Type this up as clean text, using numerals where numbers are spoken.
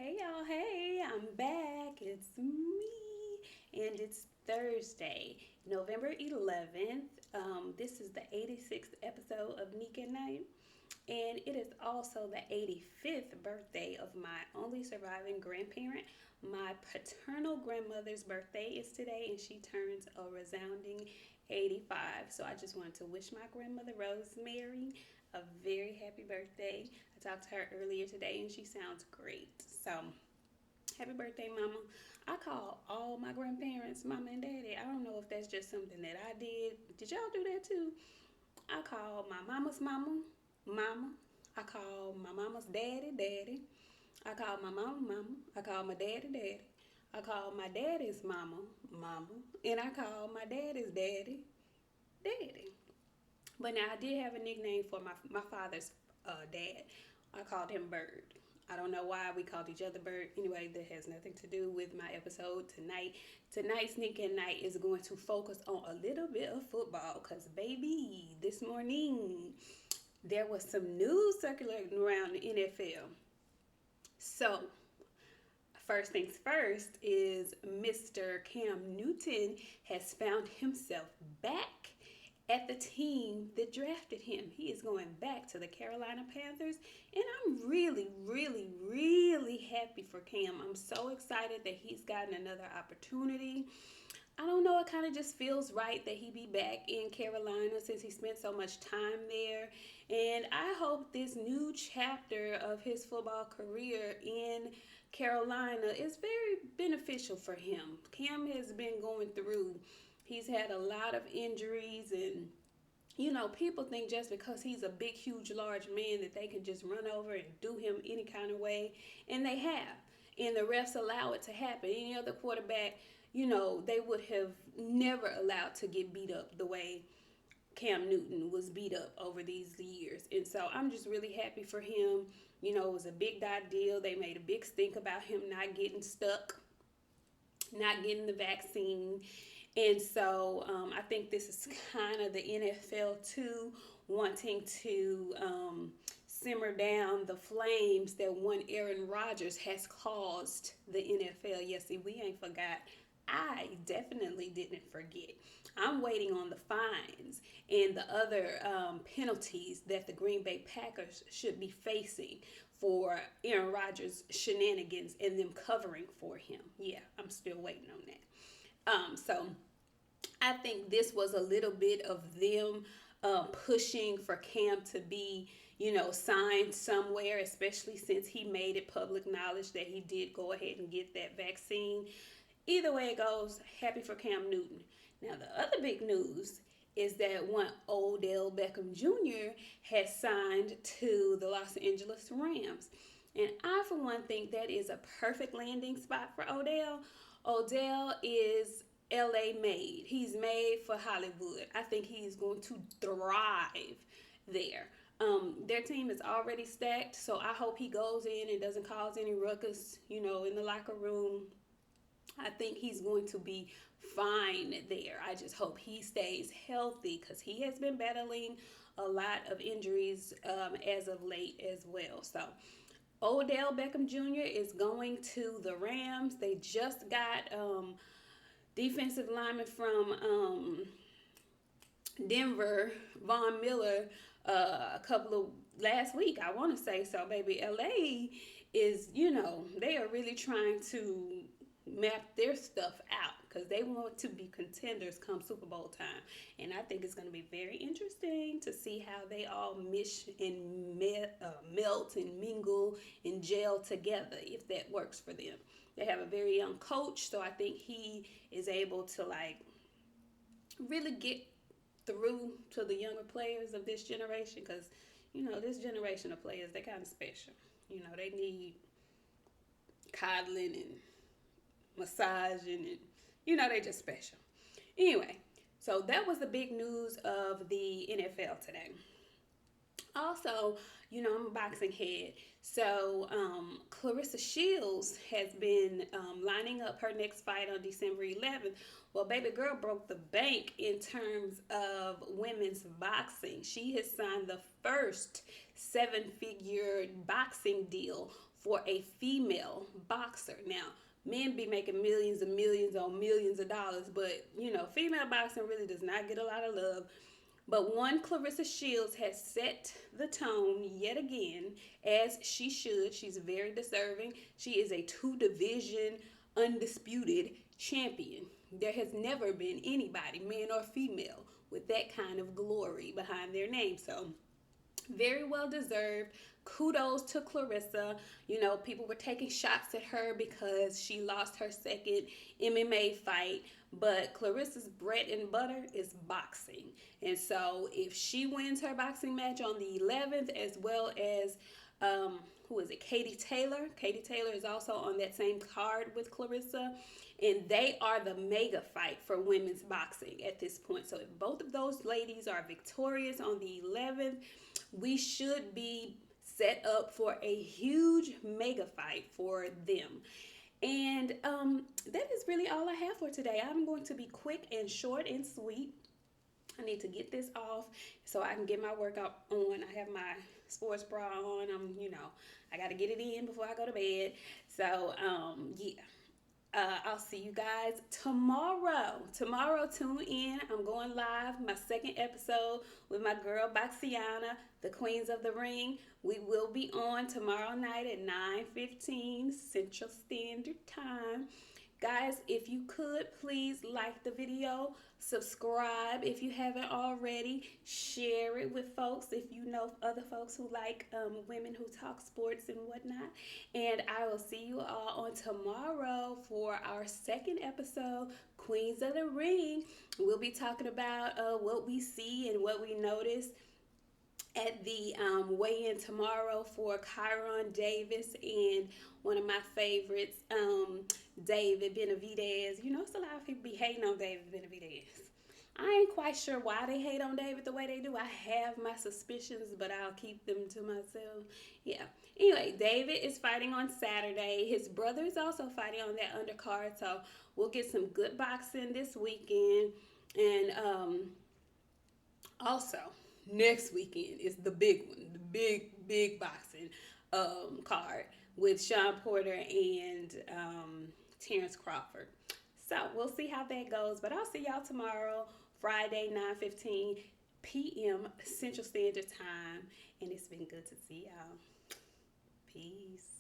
Hey y'all, hey, I'm back. It's me, and it's Thursday, November 11th. This is the 86th episode of Nik-J-QBT, and it is also the 85th birthday of my only surviving grandparent. My paternal grandmother's birthday is today, and she turns a resounding 85. So I just wanted to wish my grandmother Rosemary a very happy birthday. I talked to her earlier today, and she sounds great. So happy birthday, Mama. I call all my grandparents Mama and Daddy. I don't know if that's just something that I did. Did y'all do that too? I call my mama's mama, Mama. I call my mama's daddy, Daddy. I call my mama, Mama. I call my daddy, Daddy. I call my daddy's mama, Mama. And I call my daddy's daddy, Daddy. But now I did have a nickname for my father's dad. I called him Bird. I don't know why we called each other Bird. Anyway, that has nothing to do with my episode tonight. Tonight's Nik-J-QBT is going to focus on a little bit of football because, baby, this morning there was some news circulating around the NFL. So, first things first is Mr. Cam Newton has found himself back at the team that drafted him. He is going back to the Carolina Panthers, and I'm really, really, really happy for Cam. I'm so excited that he's gotten another opportunity. I don't know, it kind of just feels right that he be back in Carolina since he spent so much time there. And I hope this new chapter of his football career in Carolina is very beneficial for him. Cam has been going through, he's had a lot of injuries, and people think just because he's a big, huge, large man that they can just run over and do him any kind of way, and they have. And the refs allow it to happen. Any other quarterback, they would have never allowed to get beat up the way Cam Newton was beat up over these years. And so I'm just really happy for him. It was a big dot deal. They made a big stink about him not getting stuck, not getting the vaccine. And so I think this is kind of the NFL too, wanting to simmer down the flames that one Aaron Rodgers has caused the NFL. Yes, see, we ain't forgot. I definitely didn't forget. I'm waiting on the fines and the other penalties that the Green Bay Packers should be facing for Aaron Rodgers' shenanigans and them covering for him. Yeah, I'm still waiting on that. So I think this was a little bit of them pushing for Cam to be, signed somewhere, especially since he made it public knowledge that he did go ahead and get that vaccine. Either way it goes, happy for Cam Newton. Now, the other big news is that one Odell Beckham Jr. has signed to the Los Angeles Rams. And I, for one, think that is a perfect landing spot for Odell. Odell is LA made. He's made for Hollywood. I think he's going to thrive there. Their team is already stacked, so I hope he goes in and doesn't cause any ruckus, in the locker room. I think he's going to be fine there. I just hope he stays healthy because he has been battling a lot of injuries as of late as well. So Odell Beckham Jr. is going to the Rams. They just got defensive lineman from Denver, Von Miller, a couple of last week, I want to say. So, baby, LA is, they are really trying to map their stuff out because they want to be contenders come Super Bowl time. And I think it's going to be very interesting to see how they all mesh and melt and mingle and gel together, if that works for them. They have a very young coach, so I think he is able to really get through to the younger players of this generation because, this generation of players, they're kind of special. They need coddling and massaging and, they just special. Anyway, so that was the big news of the NFL today. Also, I'm a boxing head. So, Claressa Shields has been lining up her next fight on December 11th. Well, baby girl broke the bank in terms of women's boxing. She has signed the first seven-figure boxing deal for a female boxer. Now, men be making millions and millions on millions of dollars, but female boxing really does not get a lot of love. But one, Claressa Shields has set the tone yet again, as she should. She's very deserving. She is a two-division, undisputed champion. There has never been anybody, man or female, with that kind of glory behind their name. So, very well deserved. Kudos to Claressa. People were taking shots at her because she lost her second MMA fight. But Claressa's bread and butter is boxing. And so if she wins her boxing match on the 11th, as well as, who is it? Katie Taylor. Katie Taylor is also on that same card with Claressa. And they are the mega fight for women's boxing at this point. So if both of those ladies are victorious on the 11th, we should be set up for a huge mega fight for them. And that is really all I have for today. I'm going to be quick and short and sweet. I need to get this off so I can get my workout on. I have my sports bra on. I got to get it in before I go to bed. So, yeah. I'll see you guys tomorrow. Tomorrow, tune in. I'm going live, my second episode with my girl Baxiana, the Queens of the Ring. We will be on tomorrow night at 9:15 Central Standard Time. Guys, if you could, please like the video, subscribe if you haven't already, share it with folks if you know other folks who like women who talk sports and whatnot. And I will see you all on tomorrow for our second episode, Queens of the Ring. We'll be talking about what we see and what we notice at the weigh-in tomorrow for Kyron Davis and one of my favorites, David Benavidez. It's a lot of people be hating on David Benavidez. I ain't quite sure why they hate on David the way they do. I have my suspicions, but I'll keep them to myself. Yeah. Anyway, David is fighting on Saturday. His brother is also fighting on that undercard, so we'll get some good boxing this weekend. And also, next weekend is the big one, the big boxing card with Sean Porter and Terrence Crawford. So we'll see how that goes. But I'll see y'all tomorrow, Friday, 9:15 p.m. Central Standard Time. And it's been good to see y'all. Peace.